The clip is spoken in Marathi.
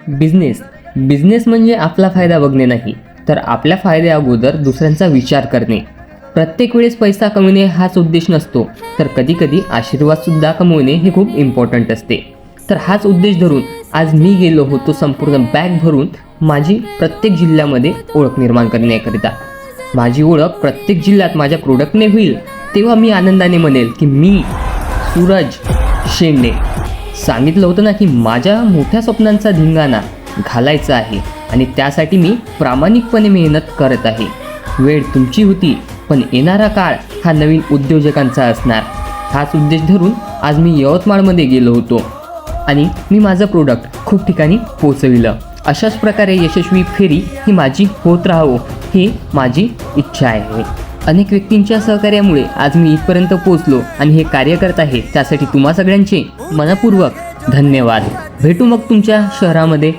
बिझनेस म्हणजे आपला फायदा बघणे नाही, तर आपल्या फायद्या अगोदर दुसऱ्यांचा विचार करणे. प्रत्येक वेळेस पैसा कमवणे हाच उद्देश नसतो, तर कधीकधी आशीर्वादसुद्धा कमवणे हे खूप इम्पॉर्टंट असते. तर हाच उद्देश धरून आज मी गेलो होतो संपूर्ण बॅग भरून माझी प्रत्येक जिल्ह्यामध्ये ओळख निर्माण करण्याकरिता. माझी ओळख प्रत्येक जिल्ह्यात माझ्या प्रोडक्टने होईल, तेव्हा मी आनंदाने म्हणेल की मी सूरज शेंडे. सांगितलं होतं ना की माझ्या मोठ्या स्वप्नांचा धिंगाणा घालायचा आहे आणि त्यासाठी मी प्रामाणिकपणे मेहनत करत आहे. वेळ तुमची होती, पण येणारा काळ हा नवीन उद्योजकांचा असणार. हाच उद्देश धरून आज मी यवतमाळमध्ये गेलो होतो आणि मी माझं प्रोडक्ट खूप ठिकाणी पोचविलं. अशाच प्रकारे यशस्वी फेरी ही माझी होत राहावं ही माझी इच्छा आहे. अनेक व्यक्तींच्या सहकार्यामुळे आज मी इथपर्यंत पोहोचलो आणि हे कार्य करत आहे, त्यासाठी तुम्हा सगळ्यांचे मनपूर्वक धन्यवाद. भेटू मग तुमच्या शहरामध्ये